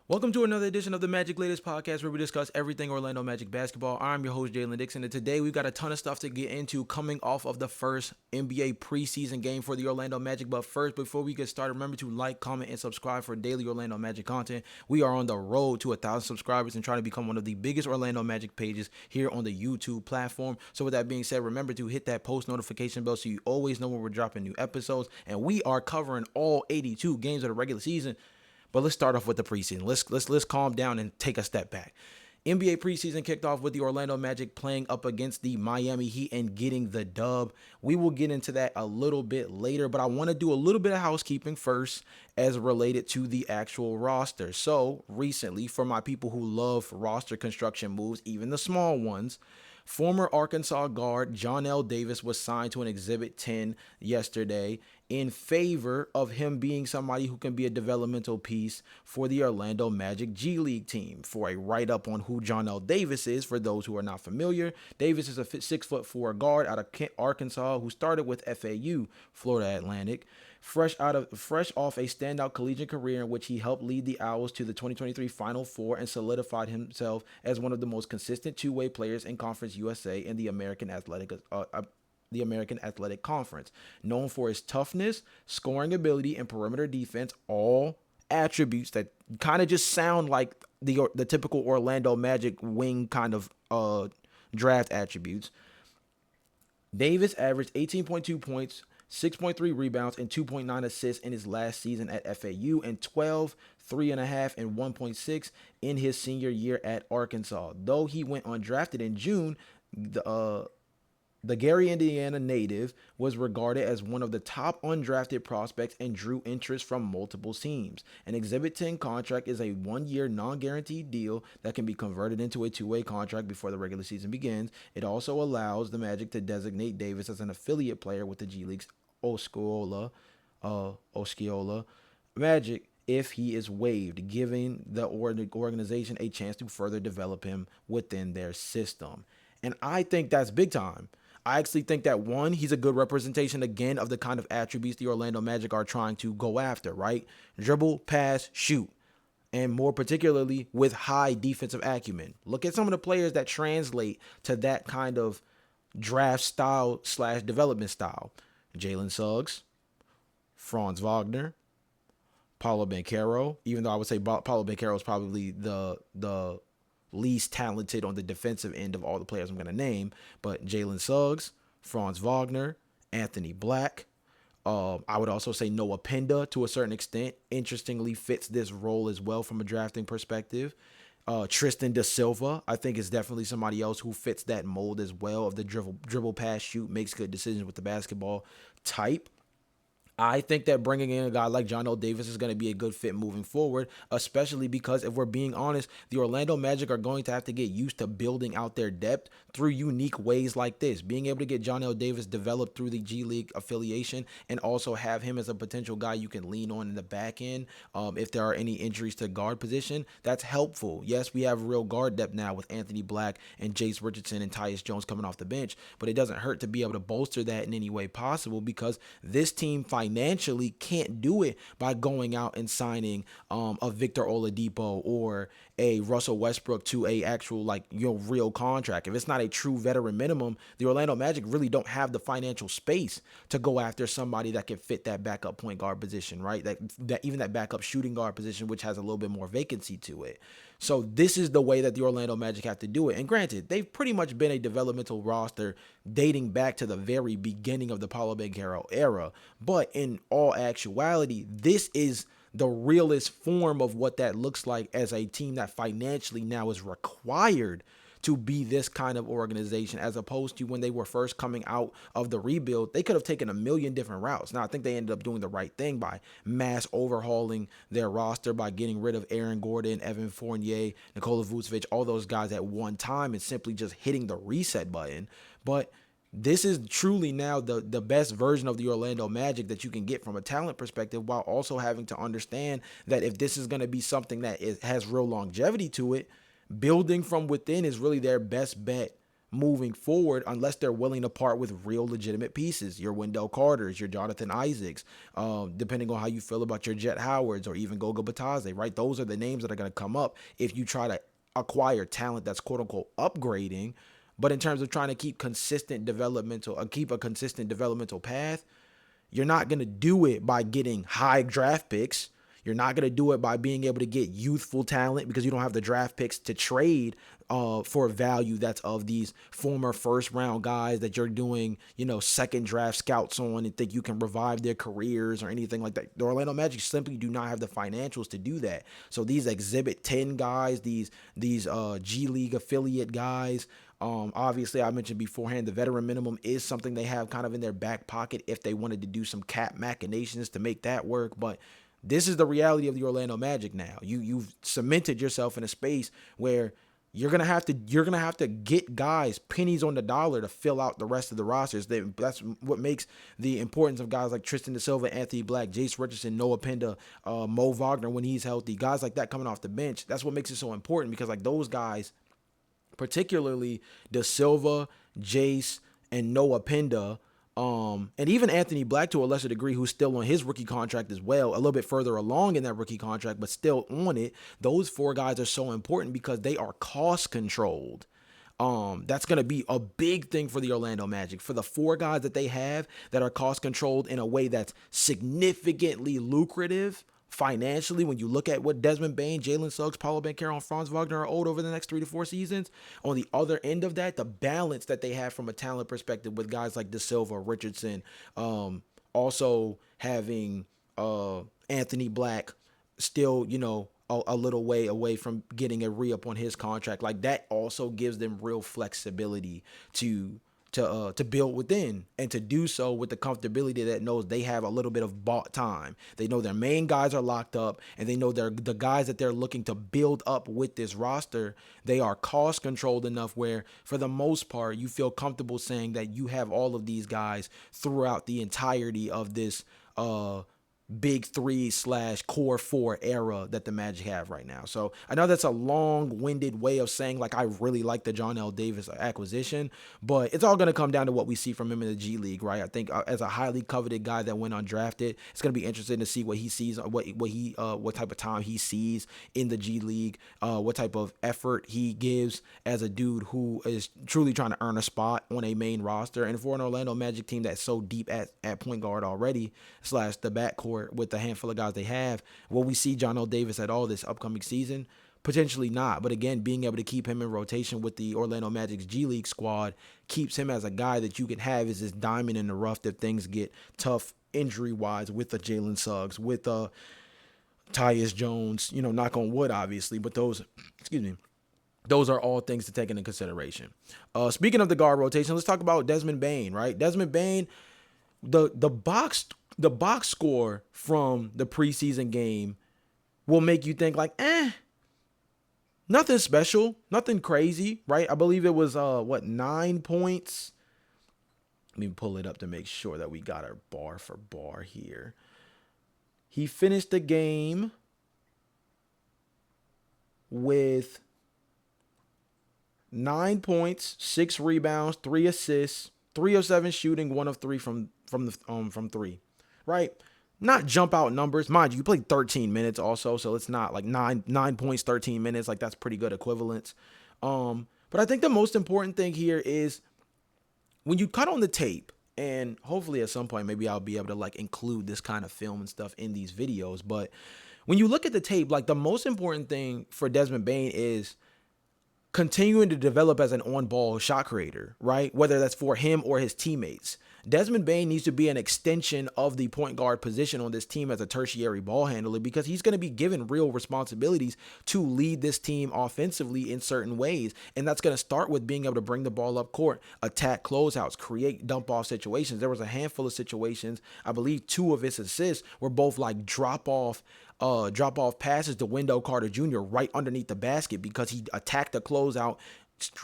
Welcome to another edition of the Magic Latest Podcast where we discuss everything Orlando Magic basketball. I'm your host, Jalon Dixon, and today we've got a ton of stuff to get into coming off of the first NBA preseason game for the Orlando Magic. But first, before we get started, remember to like, comment, and subscribe for daily Orlando Magic content. We are on the road to 1,000 subscribers and trying to become one of the biggest Orlando Magic pages here on the YouTube platform. So with that being said, remember to hit that post notification bell so you always know when we're dropping new episodes. And we are covering all 82 games of the regular season. But let's start off with the preseason. Let's calm down and take a step back. NBA preseason kicked off with the Orlando Magic playing up against the Miami Heat and getting the dub. We will get into that a little bit later, but I want to do a little bit of housekeeping first as related to the actual roster. So recently, for my people who love roster construction moves, even the small ones, former Arkansas guard John L. Davis was signed to an Exhibit 10 yesterday in favor of him being somebody who can be a developmental piece for the Orlando Magic G League team. For a write-up on who John L. Davis is, for those who are not familiar, Davis is a 6'4" guard out of Arkansas who started with FAU, Florida Atlantic. Fresh off a standout collegiate career in which he helped lead the Owls to the 2023 Final Four and solidified himself as one of the most consistent two-way players in Conference USA and the American Athletic Conference. Known for his toughness, scoring ability, and perimeter defense, all attributes that kind of just sound like the typical Orlando Magic wing kind of draft attributes. Davis averaged 18.2 points, 6.3 rebounds, and 2.9 assists in his last season at FAU, and 12, 3.5, and 1.6 in his senior year at Arkansas. Though he went undrafted in June, the Gary, Indiana native was regarded as one of the top undrafted prospects and drew interest from multiple teams. An Exhibit 10 contract is a one-year non-guaranteed deal that can be converted into a two-way contract before the regular season begins. It also allows the Magic to designate Davis as an affiliate player with the G League's Osceola Magic if he is waived, giving the organization a chance to further develop him within their system. And I think that's big time. I actually think that, one, he's a good representation, again, of the kind of attributes the Orlando Magic are trying to go after, right? Dribble, pass, shoot, and more particularly with high defensive acumen. Look at some of the players that translate to that kind of draft style / development style. Jalen Suggs, Franz Wagner, Paulo Banchero, even though I would say Paulo Banchero is probably the least talented on the defensive end of all the players I'm going to name, but Jalen Suggs, Franz Wagner, Anthony Black. I would also say Noah Penda to a certain extent. Interestingly, fits this role as well from a drafting perspective. Tristan Da Silva, I think, is definitely somebody else who fits that mold as well of the dribble pass, shoot, makes good decisions with the basketball type. I think that bringing in a guy like John L. Davis is going to be a good fit moving forward, especially because if we're being honest, the Orlando Magic are going to have to get used to building out their depth through unique ways like this. Being able to get John L. Davis developed through the G League affiliation and also have him as a potential guy you can lean on in the back end if there are any injuries to guard position, that's helpful. Yes, we have real guard depth now with Anthony Black and Jace Richardson and Tyus Jones coming off the bench, but it doesn't hurt to be able to bolster that in any way possible because this team financially can't do it by going out and signing a Victor Oladipo or a Russell Westbrook to a actual real contract. If it's not a true veteran minimum, the Orlando Magic really don't have the financial space to go after somebody that can fit that backup point guard position, right? That even that backup shooting guard position, which has a little bit more vacancy to it. So this is the way that the Orlando Magic have to do it. And granted, they've pretty much been a developmental roster dating back to the very beginning of the Paulo Banchero era. But in all actuality, this is the realest form of what that looks like as a team that financially now is required to be this kind of organization, as opposed to when they were first coming out of the rebuild. They could have taken a million different routes. Now, I think they ended up doing the right thing by mass overhauling their roster, by getting rid of Aaron Gordon, Evan Fournier, Nikola Vucevic, all those guys at one time, and simply just hitting the reset button. But this is truly now the best version of the Orlando Magic that you can get from a talent perspective, while also having to understand that if this is going to be something that has real longevity to it, building from within is really their best bet moving forward unless they're willing to part with real legitimate pieces. Your Wendell Carters, your Jonathan Isaacs, depending on how you feel about your Jet Howards or even Goga Batadze, right? Those are the names that are going to come up if you try to acquire talent that's quote unquote upgrading. But in terms of trying to keep a consistent developmental path, you're not going to do it by getting high draft picks. You're not going to do it by being able to get youthful talent because you don't have the draft picks to trade for value that's of these former first round guys that you're doing, second draft scouts on and think you can revive their careers or anything like that. The Orlando Magic simply do not have the financials to do that. So these Exhibit 10 guys, these G League affiliate guys, obviously, I mentioned beforehand, the veteran minimum is something they have kind of in their back pocket if they wanted to do some cap machinations to make that work. But this is the reality of the Orlando Magic now. You've cemented yourself in a space where you're gonna have to get guys pennies on the dollar to fill out the rest of the rosters. That's what makes the importance of guys like Tristan Da Silva, Anthony Black, Jace Richardson, Noah Penda, Mo Wagner when he's healthy, guys like that coming off the bench. That's what makes it so important because like those guys, particularly Da Silva, Jace, and Noah Penda, and even Anthony Black to a lesser degree, who's still on his rookie contract as well, a little bit further along in that rookie contract, but still on it. Those four guys are so important because they are cost controlled. That's going to be a big thing for the Orlando Magic. For the four guys that they have that are cost controlled in a way that's significantly lucrative financially, when you look at what Desmond Bane, Jalen Suggs, Paulo Banchero, and Franz Wagner are owed over the next 3 to 4 seasons, on the other end of that, the balance that they have from a talent perspective with guys like Da Silva, Richardson, also having Anthony Black still, a little way away from getting a re-up on his contract. Like that also gives them real flexibility to build within, and to do so with the comfortability that knows they have a little bit of bought time. They know their main guys are locked up, and they know they're the guys that they're looking to build up with this roster. They are cost controlled enough where, for the most part, you feel comfortable saying that you have all of these guys throughout the entirety of this big three / core four era that the Magic have right now. So I know that's a long-winded way of saying like I really like the John L. Davis acquisition, but it's all going to come down to what we see from him in the G League, right? I think as a highly coveted guy that went undrafted, it's going to be interesting to see what he sees, what type of time he sees in the G League, what type of effort he gives as a dude who is truly trying to earn a spot on a main roster. And for an Orlando Magic team that's so deep at point guard already / the backcourt with the handful of guys they have, will we see John L. Davis at all this upcoming season? Potentially not. But again, being able to keep him in rotation with the Orlando Magic's G League squad keeps him as a guy that you can have as this diamond in the rough if things get tough injury-wise with the Jalen Suggs, with Tyus Jones, knock on wood, obviously. But those are all things to take into consideration. Speaking of the guard rotation, let's talk about Desmond Bane, right? Desmond Bane, the box score from the preseason game will make you think like, nothing special, nothing crazy, right? I believe it was 9 points. Let me pull it up to make sure that we got our bar for bar here. He finished the game with 9 points, 6 rebounds, 3 assists, 3 of 7 shooting, 1 of 3 from three. Right? Not jump out numbers. Mind you, played 13 minutes also, so it's not like 9 points, 13 minutes. Like that's pretty good equivalence. But I think the most important thing here is when you cut on the tape, and hopefully at some point maybe I'll be able to like include this kind of film and stuff in these videos. But when you look at the tape, like the most important thing for Desmond Bane is continuing to develop as an on-ball shot creator, right? Whether that's for him or his teammates. Desmond Bane needs to be an extension of the point guard position on this team as a tertiary ball handler because he's going to be given real responsibilities to lead this team offensively in certain ways. And that's going to start with being able to bring the ball up court, attack closeouts, create dump-off situations. There was a handful of situations, I believe 2 of his assists were both like drop-off passes to Wendell Carter Jr. right underneath the basket because he attacked the closeout,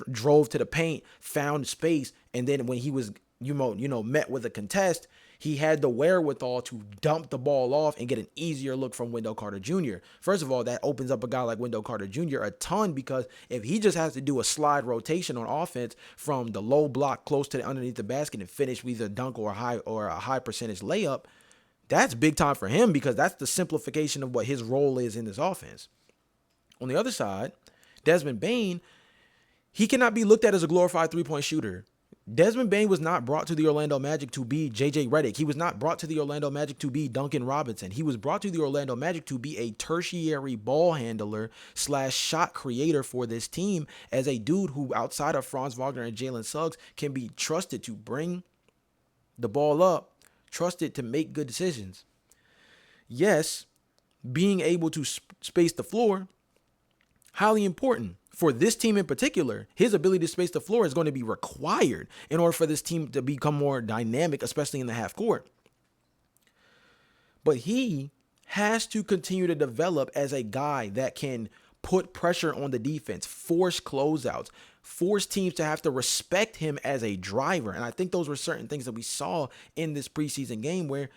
drove to the paint, found space, and then when he was met with a contest, he had the wherewithal to dump the ball off and get an easier look from Wendell Carter Jr. First of all, that opens up a guy like Wendell Carter Jr. a ton, because if he just has to do a slide rotation on offense from the low block close to the underneath the basket and finish with a dunk or a high percentage layup, that's big time for him, because that's the simplification of what his role is in this offense. On the other side, Desmond Bane, he cannot be looked at as a glorified three-point shooter. Desmond Bane was not brought to the Orlando Magic to be JJ Redick. He was not brought to the Orlando Magic to be Duncan Robinson. He was brought to the Orlando Magic to be a tertiary ball handler / shot creator for this team, as a dude who, outside of Franz Wagner and Jalen Suggs, can be trusted to bring the ball up, trusted to make good decisions. Yes, being able to space the floor, highly important. For this team in particular, his ability to space the floor is going to be required in order for this team to become more dynamic, especially in the half court. But he has to continue to develop as a guy that can put pressure on the defense, force closeouts, force teams to have to respect him as a driver. And I think those were certain things that we saw in this preseason game where,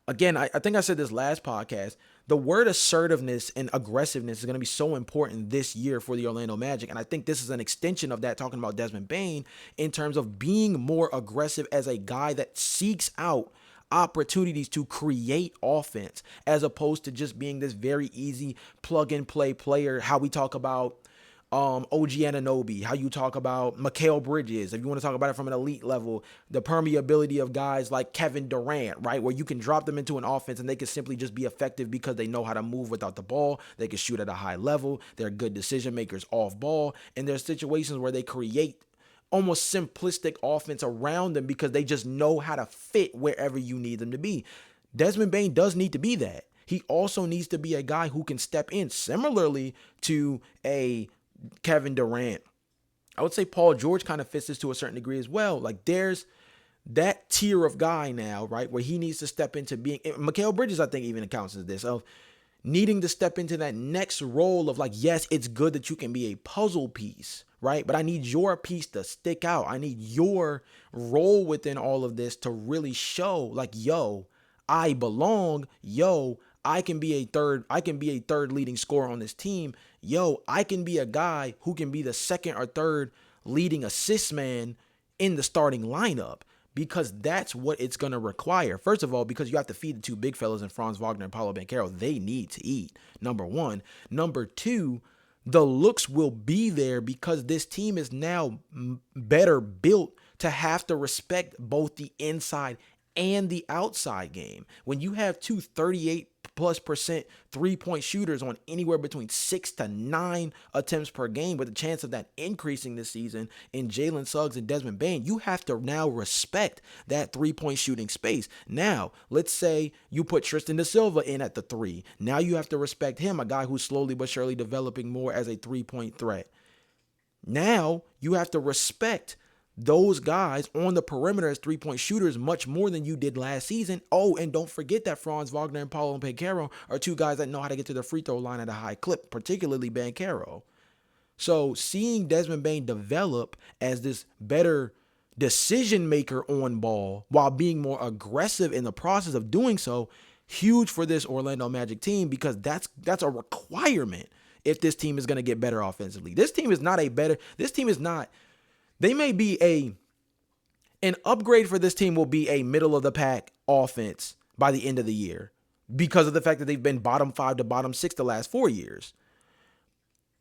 again, I think I said this last podcast, the word assertiveness and aggressiveness is going to be so important this year for the Orlando Magic. And I think this is an extension of that, talking about Desmond Bane, in terms of being more aggressive as a guy that seeks out opportunities to create offense, as opposed to just being this very easy plug and play player. How we talk about OG Anunoby, how you talk about Mikal Bridges, if you want to talk about it from an elite level, the permeability of guys like Kevin Durant, right, where you can drop them into an offense and they can simply just be effective because they know how to move without the ball. They can shoot at a high level. They're good decision makers off ball. And there's situations where they create almost simplistic offense around them because they just know how to fit wherever you need them to be. Desmond Bane does need to be that. He also needs to be a guy who can step in similarly to a Kevin Durant. I would say Paul George kind of fits this to a certain degree as well. Like, there's that tier of guy now, right, where he needs to step into being, Mikal Bridges, I think, even accounts as this, of needing to step into that next role of, like, yes, it's good that you can be a puzzle piece, right, but I need your piece to stick out. I need your role within all of this to really show, like, yo, I belong. Yo, I can be a third leading scorer on this team. Yo, I can be a guy who can be the second or third leading assist man in the starting lineup, because that's what it's going to require. First of all, because you have to feed the two big fellas in Franz Wagner and Paolo Banchero. They need to eat, number one. Number two, the looks will be there because this team is now better built to have to respect both the inside and the outside game. When you have two 38+% three-point shooters on anywhere between 6 to 9 attempts per game, with a chance of that increasing this season in Jalen Suggs and Desmond Bane, you have to now respect that three-point shooting space. Now, let's say you put Tristan da Silva in at the 3. Now you have to respect him, a guy who's slowly but surely developing more as a three-point threat. Now you have to respect those guys on the perimeter as three-point shooters much more than you did last season. Oh, and don't forget that Franz Wagner and Paolo Banchero are two guys that know how to get to the free throw line at a high clip, particularly Banchero. So seeing Desmond Bane develop as this better decision maker on ball while being more aggressive in the process of doing so, huge for this Orlando Magic team, because that's a requirement if this team is going to get better offensively. This team is not, they may be an upgrade for this team will be a middle of the pack offense by the end of the year, because of the fact that they've been bottom 5 to bottom 6 the last 4 years.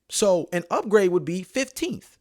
So an upgrade would be 15th,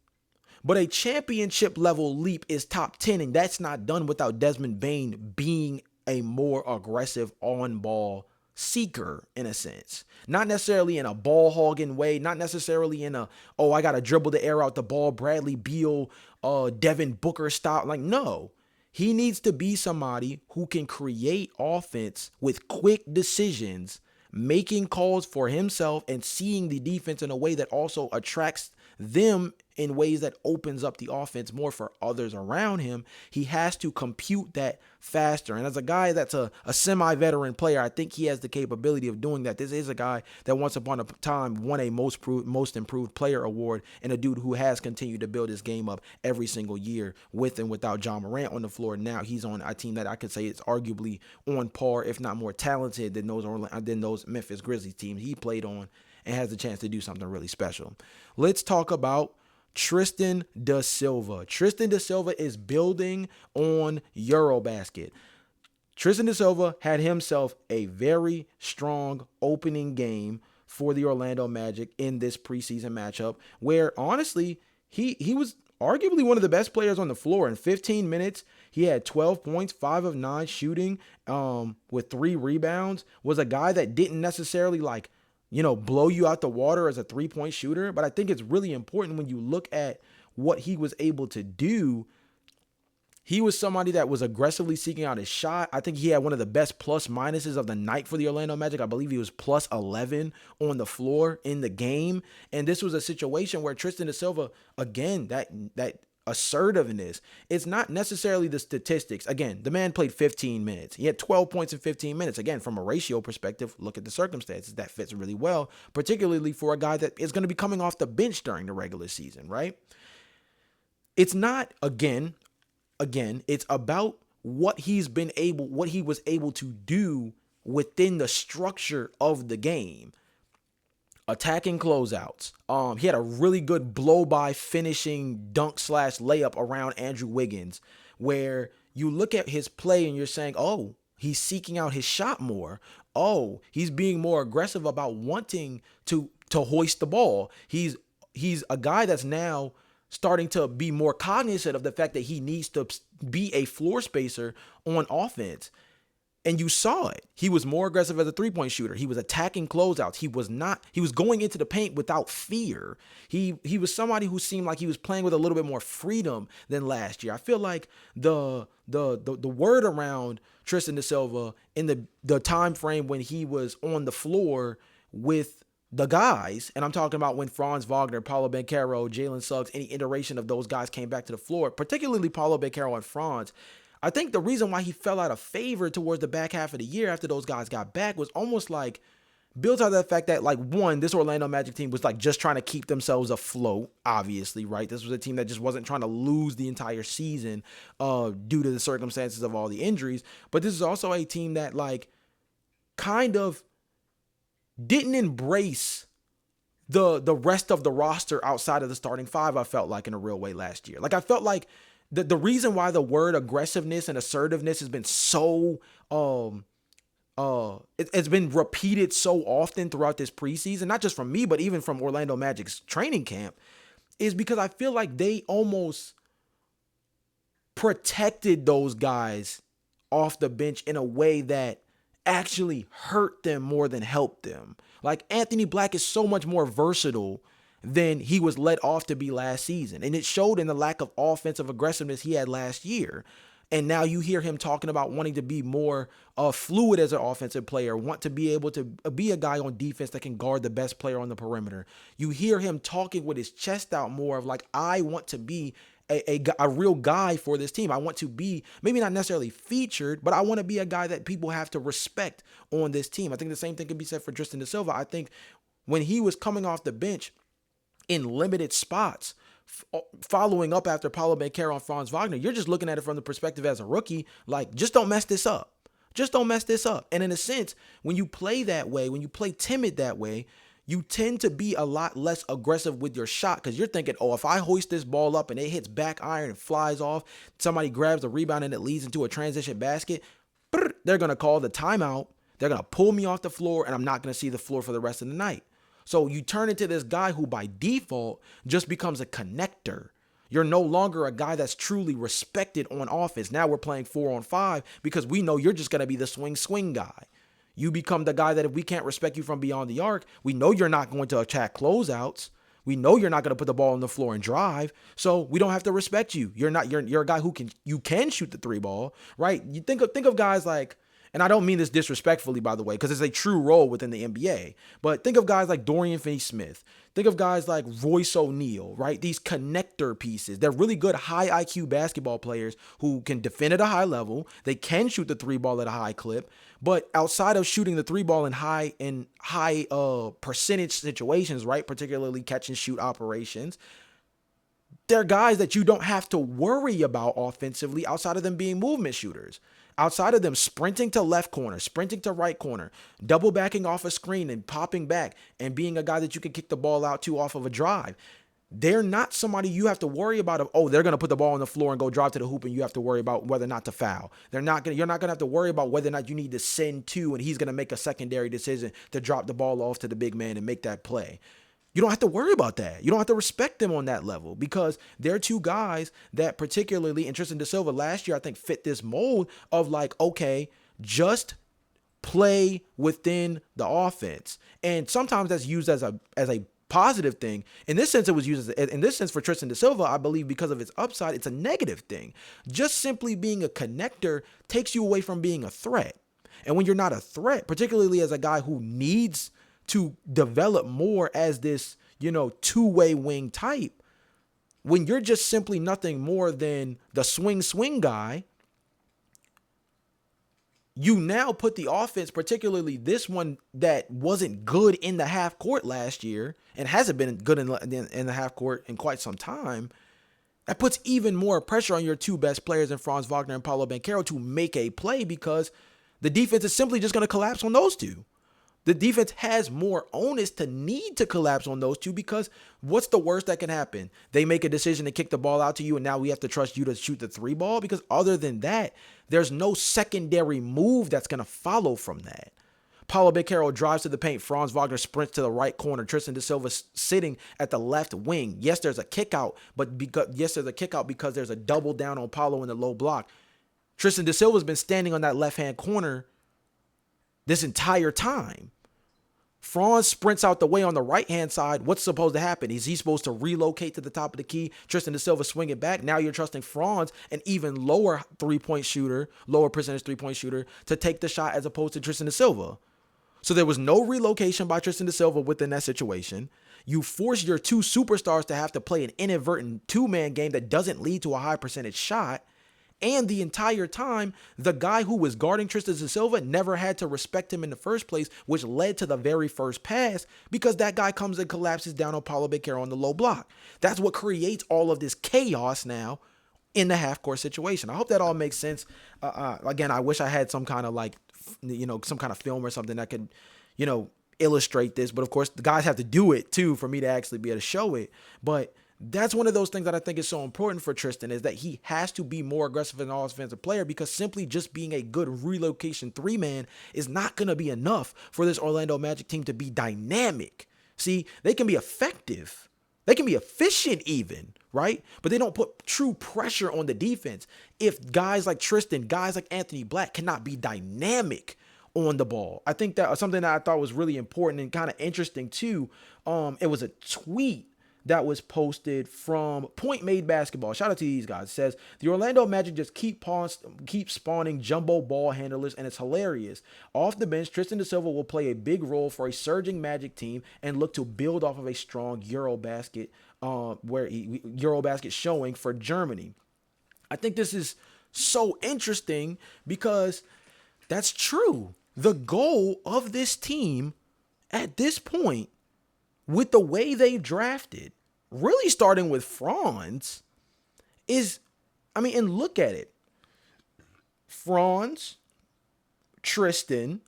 but a championship level leap is top 10. And that's not done without Desmond Bane being a more aggressive on ball seeker, in a sense. Not necessarily in a ball hogging way, not necessarily in a, oh, I got to dribble the air out the ball, Bradley Beal, Devin Booker style. Like, no, he needs to be somebody who can create offense with quick decisions, making calls for himself and seeing the defense in a way that also attracts them in ways that opens up the offense more for others around him, he has to compute that faster. And as a guy that's a semi-veteran player, I think he has the capability of doing that. This is a guy that once upon a time won a most improved player award, and a dude who has continued to build his game up every single year with and without John Morant on the floor. Now he's on a team that I could say is arguably on par, if not more talented than those Memphis Grizzlies teams he played on, and has a chance to do something really special. Let's talk about Tristan da Silva. Tristan da Silva is building on Eurobasket. Tristan da Silva had himself a very strong opening game for the Orlando Magic in this preseason matchup, where honestly, he was arguably one of the best players on the floor. In 15 minutes, he had 12 points, 5 of 9 shooting, with 3 rebounds. Was a guy that didn't necessarily blow you out the water as a 3-point shooter. But I think it's really important when you look at what he was able to do. He was somebody that was aggressively seeking out his shot. I think he had one of the best plus minuses of the night for the Orlando Magic. I believe he was plus 11 on the floor in the game. And this was a situation where Tristan da Silva, again, that assertiveness, it's not necessarily the statistics. Again, the man played 15 minutes. He had 12 points in 15 minutes. Again, from a ratio perspective, look at the circumstances. That fits really well, particularly for a guy that is going to be coming off the bench during the regular season, right? It's not, again, it's about what he was able to do within the structure of the game. Attacking closeouts. He had a really good blow-by finishing dunk / layup around Andrew Wiggins, where you look at his play and you're saying, oh, he's seeking out his shot more. Oh, he's being more aggressive about wanting to hoist the ball. He's a guy that's now starting to be more cognizant of the fact that he needs to be a floor spacer on offense. And you saw it. He was more aggressive as a 3-point shooter. He was attacking closeouts. He was going into the paint without fear. He was somebody who seemed like he was playing with a little bit more freedom than last year. I feel like the word around Tristan da Silva in the time frame when he was on the floor with the guys, and I'm talking about when Franz Wagner, Paulo Banchero, Jalen Suggs, any iteration of those guys came back to the floor, particularly Paulo Banchero and Franz. I think the reason why he fell out of favor towards the back half of the year after those guys got back was almost like built out of the fact that, one, this Orlando Magic team was just trying to keep themselves afloat, obviously, right? This was a team that just wasn't trying to lose the entire season due to the circumstances of all the injuries. But this is also a team that kind of didn't embrace the rest of the roster outside of the starting 5, I felt like, in a real way last year. I felt like the reason why the word aggressiveness and assertiveness has been so it's been repeated so often throughout this preseason, not just from me, but even from Orlando Magic's training camp, is because I feel like they almost protected those guys off the bench in a way that actually hurt them more than helped them. Anthony Black is so much more versatile than he was let off to be last season. And it showed in the lack of offensive aggressiveness he had last year. And now you hear him talking about wanting to be more fluid as an offensive player, want to be able to be a guy on defense that can guard the best player on the perimeter. You hear him talking with his chest out more of I want to be a real guy for this team. I want to be maybe not necessarily featured, but I want to be a guy that people have to respect on this team. I think the same thing can be said for Tristan da Silva. I think when he was coming off the bench in limited spots, following up after Paulo Banchero and Franz Wagner, you're just looking at it from the perspective as a rookie, just don't mess this up. Just don't mess this up. And in a sense, when you play that way, when you play timid that way, you tend to be a lot less aggressive with your shot because you're thinking, oh, if I hoist this ball up and it hits back iron and flies off, somebody grabs the rebound and it leads into a transition basket, they're going to call the timeout. They're going to pull me off the floor and I'm not going to see the floor for the rest of the night. So you turn into this guy who by default just becomes a connector. You're no longer a guy that's truly respected on offense. Now we're playing 4-on-5 because we know you're just going to be the swing guy. You become the guy that if we can't respect you from beyond the arc, we know you're not going to attack closeouts. We know you're not going to put the ball on the floor and drive. So we don't have to respect you. You're a guy who can shoot the 3 ball, right? You think of guys like, And I don't mean this disrespectfully, by the way, because it's a true role within the NBA. But think of guys like Dorian Finney-Smith. Think of guys like Royce O'Neal, right? These connector pieces. They're really good high IQ basketball players who can defend at a high level. They can shoot the three ball at a high clip. But outside of shooting the three ball in high percentage situations, right? Particularly catch and shoot operations, they're guys that you don't have to worry about offensively outside of them being movement shooters. Outside of them sprinting to left corner, sprinting to right corner, double backing off a screen and popping back and being a guy that you can kick the ball out to off of a drive. They're not somebody you have to worry about they're going to put the ball on the floor and go drive to the hoop and you have to worry about whether or not to foul. You're not going to have to worry about whether or not you need to send two and he's going to make a secondary decision to drop the ball off to the big man and make that play. You don't have to worry about that. You don't have to respect them on that level because they're two guys that particularly, and Tristan Da Silva last year, I think fit this mold of like, okay, just play within the offense. And sometimes that's used as a positive thing. In this sense, it was used in this sense for Tristan Da Silva, I believe because of its upside, it's a negative thing. Just simply being a connector takes you away from being a threat. And when you're not a threat, particularly as a guy who needs to develop more as this, two-way wing type, when you're just simply nothing more than the swing guy, you now put the offense, particularly this one that wasn't good in the half court last year and hasn't been good in the half court in quite some time, that puts even more pressure on your two best players in Franz Wagner and Paolo Banchero to make a play because the defense is simply just going to collapse on those two. The defense has more onus to need to collapse on those two because what's the worst that can happen? They make a decision to kick the ball out to you and now we have to trust you to shoot the three ball because other than that, there's no secondary move that's going to follow from that. Paolo Banchero drives to the paint. Franz Wagner sprints to the right corner. Tristan Da Silva sitting at the left wing. Yes, there's a kick out, but there's a kick out because there's a double down on Paolo in the low block. Tristan Da Silva's been standing on that left-hand corner this entire time. Franz sprints out the way on the right-hand side. What's supposed to happen? Is he supposed to relocate to the top of the key? Tristan Da Silva swing it back. Now you're trusting Franz, an even lower lower percentage three-point shooter, to take the shot as opposed to Tristan Da Silva. So there was no relocation by Tristan Da Silva within that situation. You force your two superstars to have to play an inadvertent two-man game that doesn't lead to a high percentage shot. And the entire time, the guy who was guarding Tristan Da Silva never had to respect him in the first place, which led to the very first pass because that guy comes and collapses down on Paolo Banchero on the low block. That's what creates all of this chaos now in the half-court situation. I hope that all makes sense. Again, I wish I had some kind of some kind of film or something that could, illustrate this. But of course, the guys have to do it too for me to actually be able to show it. But that's one of those things that I think is so important for Tristan is that he has to be more aggressive as an offensive player because simply just being a good relocation three-man is not going to be enough for this Orlando Magic team to be dynamic. See, they can be effective. They can be efficient even, right? But they don't put true pressure on the defense. If guys like Tristan, guys like Anthony Black cannot be dynamic on the ball. I think that something that I thought was really important and kind of interesting too. It was a tweet that was posted from Point Made Basketball. Shout out to these guys. It says, the Orlando Magic just keep spawning jumbo ball handlers, and it's hilarious. Off the bench, Tristan Da Silva will play a big role for a surging Magic team and look to build off of a strong Eurobasket, Eurobasket showing for Germany. I think this is so interesting because that's true. The goal of this team at this point, with the way they drafted, really starting with Franz, and look at it. Franz, Tristan,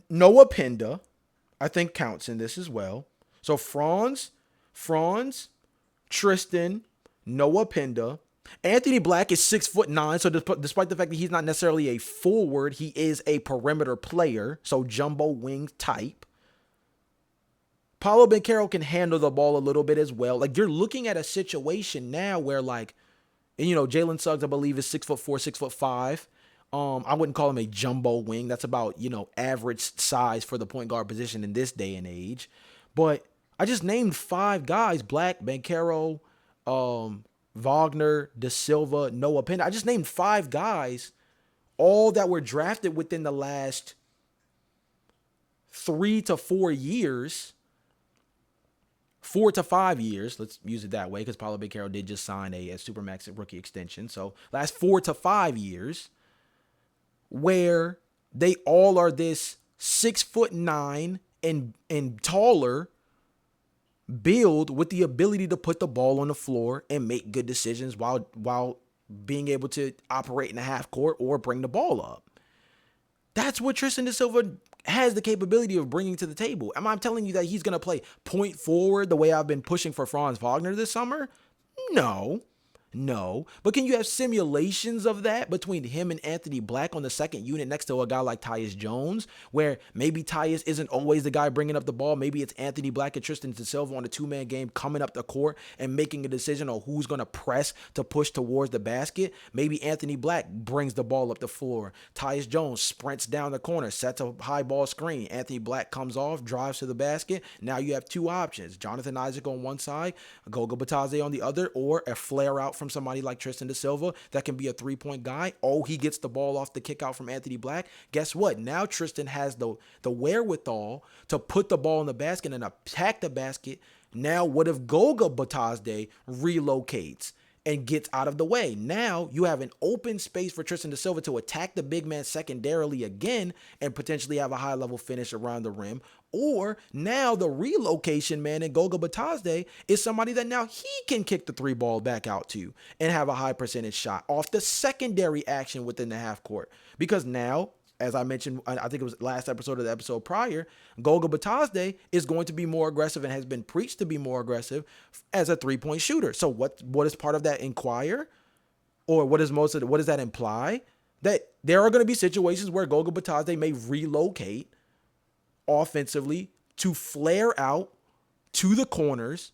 Noah Penda, I think counts in this as well. So Franz, Tristan, Noah Penda. Anthony Black is 6'9", so despite the fact that he's not necessarily a forward, he is a perimeter player, so jumbo wing type. Paolo Banchero can handle the ball a little bit as well. Like, you're looking at a situation now where, Jalen Suggs, I believe, is 6'4", 6'5". I wouldn't call him a jumbo wing. That's about, average size for the point guard position in this day and age. But I just named 5 guys: Black, Banchero, Wagner, De Silva, Noah Penn. I just named 5 guys, all that were drafted within the last 3 to 4 years, 4 to 5 years. Let's use it that way because Paulo Banchero did just sign a Supermax rookie extension. So last 4 to 5 years, where they all are this 6'9" and taller build with the ability to put the ball on the floor and make good decisions while being able to operate in the half court or bring the ball up. That's what Tristan Da Silva has the capability of bringing to the table. Am I telling you that he's going to play point forward the way I've been pushing for Franz Wagner this summer? No. No, but can you have simulations of that between him and Anthony Black on the second unit next to a guy like Tyus Jones, where maybe Tyus isn't always the guy bringing up the ball. Maybe it's Anthony Black and Tristan Da Silva on a 2-man game coming up the court and making a decision on who's going to press to push towards the basket. Maybe Anthony Black brings the ball up the floor. Tyus Jones sprints down the corner, sets a high ball screen. Anthony Black comes off, drives to the basket. Now you have 2 options. Jonathan Isaac on one side, Goga Batadze on the other, or a flare out from somebody like Tristan Da Silva that can be a 3-point guy. Oh, he gets the ball off the kick out from Anthony Black. Guess what? Now Tristan has the wherewithal to put the ball in the basket and attack the basket. Now what if Goga Batadze relocates and gets out of the way? Now you have an open space for Tristan Da Silva to attack the big man secondarily again and potentially have a high level finish around the rim. Or now the relocation man in Goga Batadze is somebody that now he can kick the 3 ball back out to and have a high percentage shot off the secondary action within the half court. Because now, as I mentioned, I think it was last episode or the episode prior, Goga Batadze is going to be more aggressive and has been preached to be more aggressive as a 3-point shooter. So what is part of that inquire? Or what does that imply? That there are going to be situations where Goga Batadze may relocate offensively to flare out to the corners,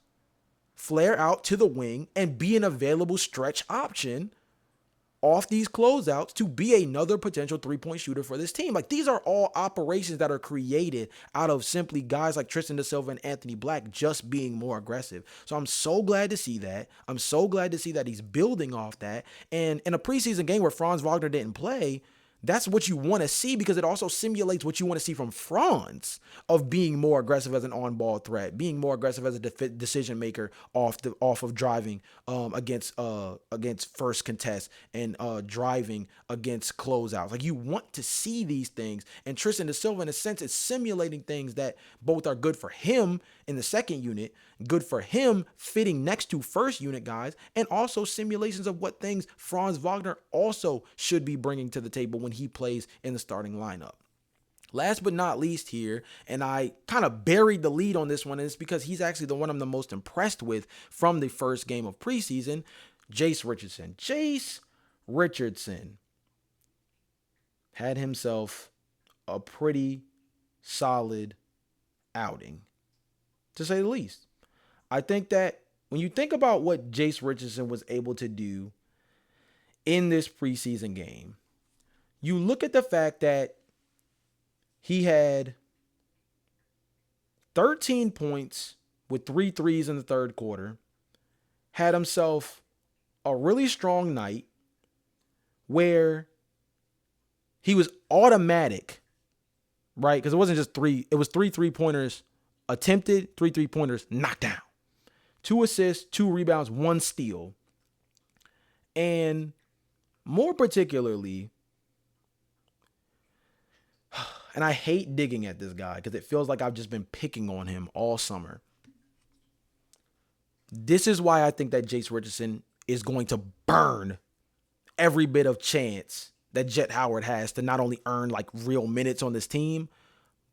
flare out to the wing, and be an available stretch option off these closeouts to be another potential 3-point shooter for this team. Like, these are all operations that are created out of simply guys like Tristan Da Silva and Anthony Black just being more aggressive. So I'm so glad to see that. I'm so glad to see that he's building off that. And in a preseason game where Franz Wagner didn't play, that's what you want to see, because it also simulates what you want to see from Franz of being more aggressive as an on-ball threat, being more aggressive as a decision maker off of driving against first contest and driving against closeouts. Like, you want to see these things, and Tristan Da Silva, in a sense, is simulating things that both are good for him in the second unit, good for him fitting next to first unit guys, and also simulations of what things Franz Wagner also should be bringing to the table when he plays in the starting lineup. Last but not least here, and I kind of buried the lead on this one, and it's because he's actually the one I'm the most impressed with from the first game of preseason, Jace Richardson. Jace Richardson had himself a pretty solid outing, to say the least. I think that when you think about what Jace Richardson was able to do in this preseason game, you look at the fact that he had 13 points with 3 threes in the third quarter, had himself a really strong night where he was automatic, right? Because it wasn't just 3, it was 3 3-pointers attempted, 3 3-pointers knocked down. 2 assists, 2 rebounds, 1 steal. And more particularly, and I hate digging at this guy because it feels like I've just been picking on him all summer. This is why I think that Jace Richardson is going to burn every bit of chance that Jet Howard has to not only earn like real minutes on this team,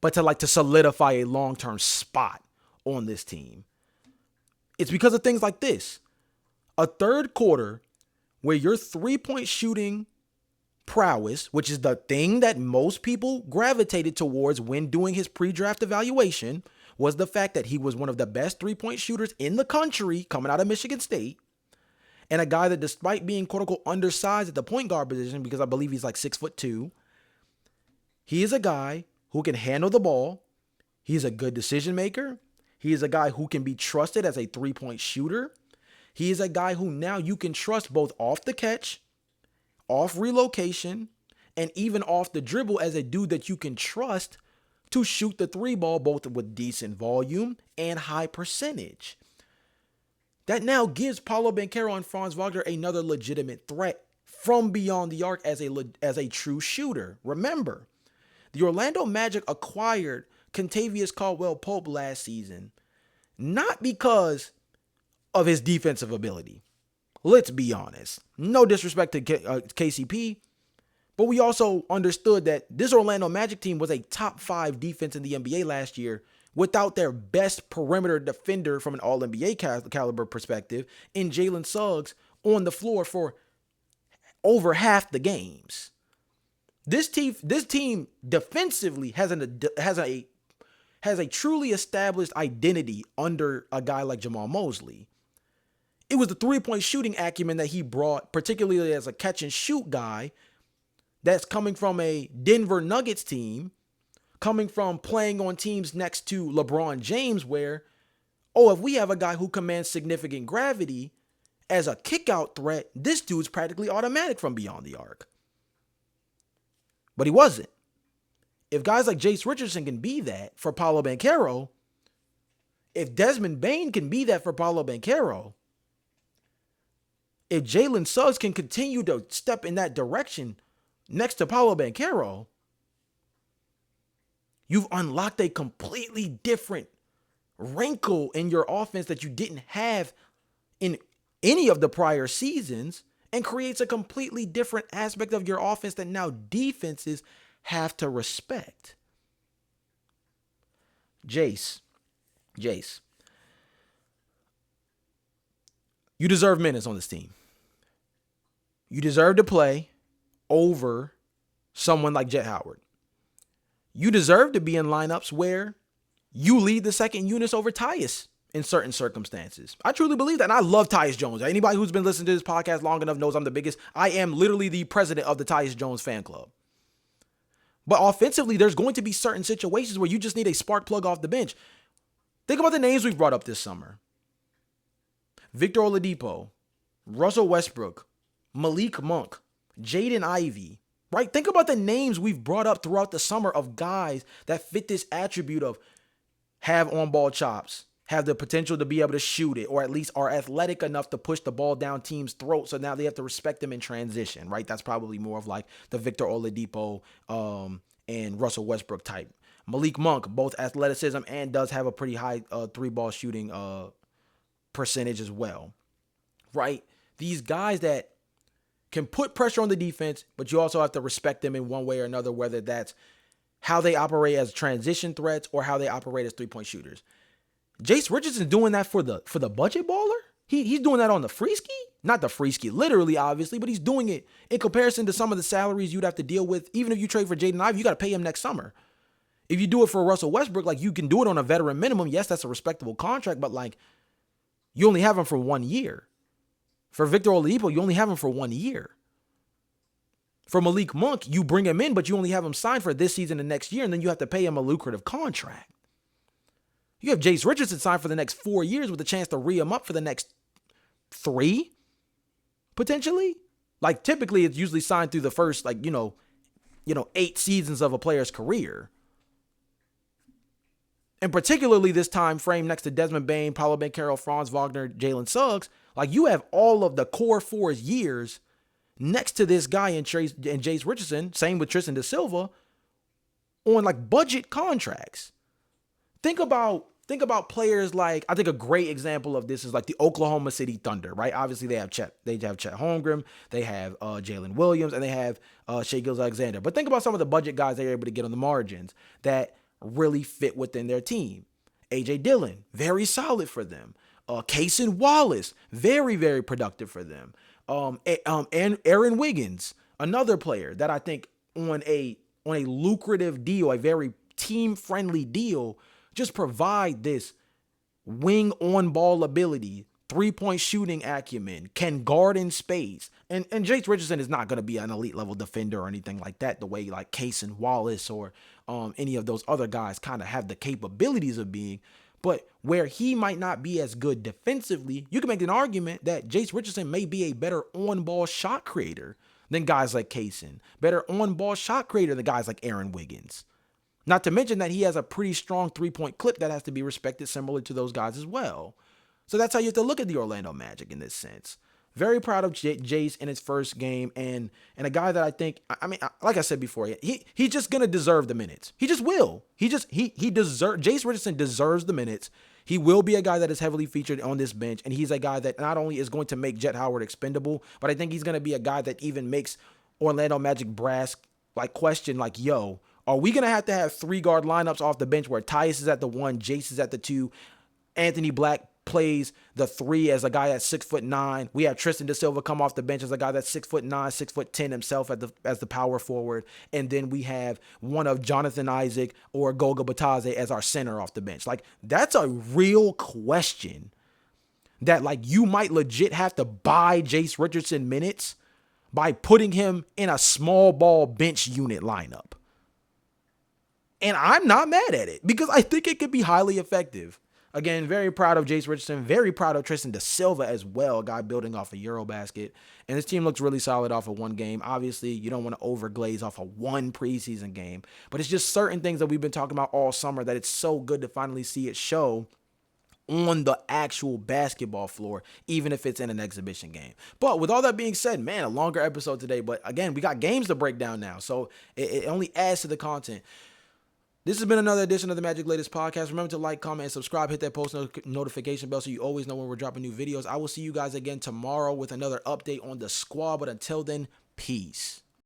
but to solidify a long-term spot on this team. It's because of things like this. A third quarter where your 3-point shooting prowess, which is the thing that most people gravitated towards when doing his pre-draft evaluation, was the fact that he was one of the best 3-point shooters in the country coming out of Michigan State, and a guy that, despite being quote-unquote undersized at the point guard position, because I believe he's like 6'2", he is a guy who can handle the ball. He's a good decision maker. He is a guy who can be trusted as a 3-point shooter. He is a guy who now you can trust both off the catch, off relocation, and even off the dribble as a dude that you can trust to shoot the three ball both with decent volume and high percentage. That now gives Paolo Banchero and Franz Wagner another legitimate threat from beyond the arc as a true shooter. Remember, the Orlando Magic acquired Kentavious Caldwell-Pope last season not because of his defensive ability. Let's be honest. No disrespect to KCP, but we also understood that this Orlando Magic team was a top 5 defense in the NBA last year without their best perimeter defender from an All-NBA caliber perspective in Jalen Suggs on the floor for over half the games. This team defensively has a truly established identity under a guy like Jamal Mosley. It was the three-point shooting acumen that he brought, particularly as a catch-and-shoot guy that's coming from a Denver Nuggets team, coming from playing on teams next to LeBron James where, if we have a guy who commands significant gravity as a kick-out threat, this dude's practically automatic from beyond the arc. But he wasn't. If guys like Jace Richardson can be that for Paolo Banchero, if Desmond Bane can be that for Paolo Banchero, if Jalen Suggs can continue to step in that direction next to Paolo Banchero, you've unlocked a completely different wrinkle in your offense that you didn't have in any of the prior seasons, and creates a completely different aspect of your offense that now defenses have to respect. Jace, you deserve minutes on this team. You deserve to play over someone like Jet Howard. You deserve to be in lineups where you lead the second units over Tyus in certain circumstances. I truly believe that, and I love Tyus Jones. Anybody who's been listening to this podcast long enough knows I'm the biggest. I am literally the president of the Tyus Jones fan club. But offensively, there's going to be certain situations where you just need a spark plug off the bench. Think about the names we've brought up this summer. Victor Oladipo, Russell Westbrook, Malik Monk, Jaden Ivey, right? Think about the names we've brought up throughout the summer of guys that fit this attribute of have on-ball chops, have the potential to be able to shoot it, or at least are athletic enough to push the ball down teams' throats. So now they have to respect them in transition, right? That's probably more of like the Victor Oladipo and Russell Westbrook type. Malik Monk, both athleticism and does have a pretty high three-ball shooting percentage as well, right? These guys that can put pressure on the defense, but you also have to respect them in one way or another, whether that's how they operate as transition threats or how they operate as three-point shooters. Jace Richardson's doing that for the budget baller. He's doing that on the free ski, not the free ski, literally, obviously, but he's doing it in comparison to some of the salaries you'd have to deal with. Even if you trade for Jaden Ivey, you got to pay him next summer. If you do it for Russell Westbrook, like you can do it on a veteran minimum. Yes, that's a respectable contract, but like you only have him for 1 year. For Victor Oladipo, you only have him for 1 year. For Malik Monk, you bring him in, but you only have him signed for this season and next year, and then you have to pay him a lucrative contract. You have Jace Richardson signed for the next 4 years with a chance to re him up for the next 3, potentially. Like typically, it's usually signed through the first 8 seasons of a player's career. And particularly this time frame next to Desmond Bane, Paolo Banchero, Franz Wagner, Jalen Suggs, like you have all of the core 4 years next to this guy and Jace Richardson, same with Tristan da Silva, on like budget contracts. Think about players like, I think a great example of this is like the Oklahoma City Thunder, right? Obviously they have Chet Holmgren, they have Jalen Williams, and they have Shai Gilgeous-Alexander. But think about some of the budget guys they're able to get on the margins that really fit within their team. A.J. Dillon, very solid for them. Cason Wallace, very, very productive for them. And Aaron Wiggins, another player that I think on a lucrative deal, a very team-friendly deal, just provide this wing on-ball ability, three-point shooting acumen, can guard in space. And Jace Richardson is not going to be an elite-level defender or anything like that, the way like Cason Wallace or any of those other guys kind of have the capabilities of being. But where he might not be as good defensively, you can make an argument that Jace Richardson may be a better on-ball shot creator than guys like Kaysen, better on-ball shot creator than guys like Aaron Wiggins. Not to mention that he has a pretty strong three-point clip that has to be respected, similar to those guys as well. So that's how you have to look at the Orlando Magic in this sense. Very proud of Jace in his first game, and a guy that I think, I mean, like I said before, he's just gonna deserve the minutes. He just will. He deserves. Jace Richardson deserves the minutes. He will be a guy that is heavily featured on this bench, and he's a guy that not only is going to make Jet Howard expendable, but I think he's gonna be a guy that even makes Orlando Magic brass like question like, yo, are we gonna have to have 3-guard lineups off the bench where Tyus is at the 1, Jace is at the 2, Anthony Black plays the 3 as a guy at 6'9". We have Tristan Da Silva come off the bench as a guy that's 6'9", 6'10" himself as the power forward. And then we have one of Jonathan Isaac or Goga Batadze as our center off the bench. Like, that's a real question that, like, you might legit have to buy Jace Richardson minutes by putting him in a small ball bench unit lineup. And I'm not mad at it because I think it could be highly effective. Again, very proud of Jace Richardson. Very proud of Tristan Da Silva as well, a guy building off a Eurobasket. And this team looks really solid off of one game. Obviously, you don't want to overglaze off of one preseason game. But it's just certain things that we've been talking about all summer that it's so good to finally see it show on the actual basketball floor, even if it's in an exhibition game. But with all that being said, man, a longer episode today. But again, we got games to break down now. So it only adds to the content. This has been another edition of the Magic Latest Podcast. Remember to like, comment, and subscribe. Hit that post notification bell so you always know when we're dropping new videos. I will see you guys again tomorrow with another update on the squad. But until then, peace.